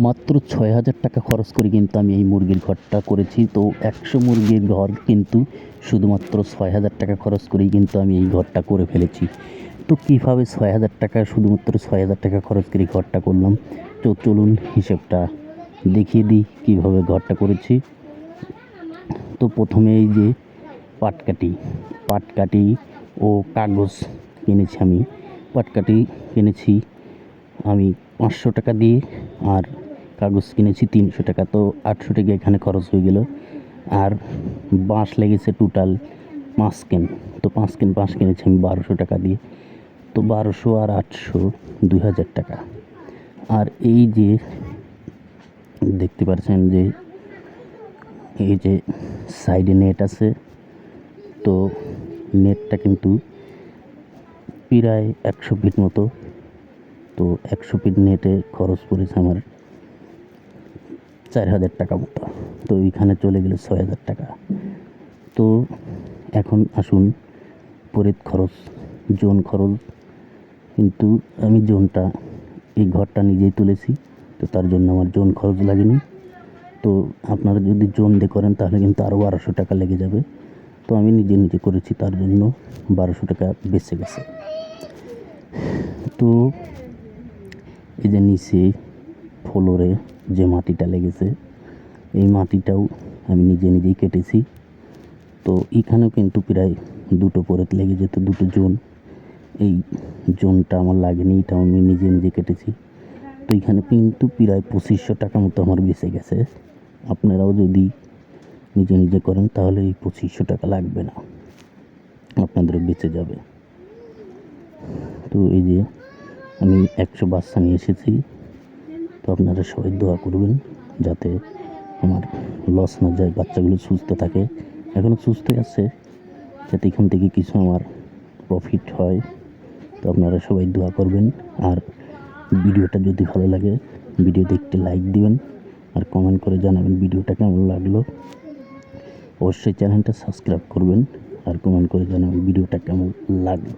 মাত্র ৬,০০০ টাকা খরচ করে কিন্তু আমি এই মুরগির ঘরটা করেছি। তো ১০০ মুরগির ঘর কিন্তু শুধুমাত্র ৬,০০০ টাকা খরচ করেই কিন্তু আমি এই ঘরটা করে ফেলেছি। তো কীভাবে ৬,০০০ টাকা শুধুমাত্র ৬,০০০ টাকা খরচ করে ঘরটা করলাম, তো চলুন হিসেবটা দেখিয়ে দিই কীভাবে ঘরটা করেছি। তো প্রথমে এই যে পাটকাঠি ও কাগজ কিনেছি আমি। পাটকাঠি কিনেছি আমি ৫০০ টাকা দিয়ে, আর কাগজ কিনেছি ৩০০ টাকা। তো ৮০০ টাকা এখানে খরচ হয়ে গেল। আর বাঁশ লেগেছে টোটাল ৫ কেন। তো ৫ কেন বাঁশ কিনেছি আমি ১২০০ টাকা দিয়ে। তো ১২০০ আর ৮০০ ২,০০০ টাকা। আর এই যে দেখতে পাচ্ছেন যে এই যে সাইডে নেট আছে, তো নেটটা কিন্তু প্রায় ১০০ ফিট মতো। তো ১০০ ফিট নেটে খরচ পড়েছে আমার ৪,০০০ টাকা মতো। তো এইখানে চলে গেল ৬,০০০ টাকা। তো এখন আসুন পরের খরচ, জোন খরচ। কিন্তু আমি জোনটা এই ঘরটা নিজেই তুলেছি, তো তার জন্য আমার জোন খরচ লাগেনি। তো আপনারা যদি জোন দিয়ে করেন তাহলে কিন্তু আরও ১২০০ টাকা লেগে যাবে। তো আমি নিজে করেছি, তার জন্য ১২০০ টাকা বেঁচে গেছে। তো এই যে নিচে ফ্লোরে যে মাটিটা লেগেছে, এই মাটিটাও আমি নিজেই কেটেছি। তো এখানেও কিন্তু প্রায় দুটো পরেত লেগে যেত, দুটো জোন। এই জোনটা আমার লাগেনি, এটা আমি নিজে কেটেছি। তো এখানে কিন্তু প্রায় ২৫০০ টাকা মতো আমার বেঁচে গেছে। আপনারাও যদি নিজে করেন তাহলে এই ২৫০০ টাকা লাগবে না, আপনাদেরও বেঁচে যাবে। তো এই যে আমি ১০০ বাচ্চা নিয়ে এসেছি। তো আপনারা সবাই দোয়া করবেন যাতে আমার লস না যায়, বাচ্চাগুলো সুস্থ থাকে। এখনও সুস্থই আছে, যাতে এখান থেকে কিছু আমার প্রফিট হয়। তো আপনারা সবাই দোয়া করবেন। আর ভিডিওটা যদি ভালো লাগে ভিডিও দেখতে লাইক দিবেন, আর কমেন্ট করে জানাবেন ভিডিওটা কেমন লাগলো। অবশ্যই চ্যানেলটা সাবস্ক্রাইব করবেন আর কমেন্ট করে জানাবেন ভিডিওটা কেমন লাগলো।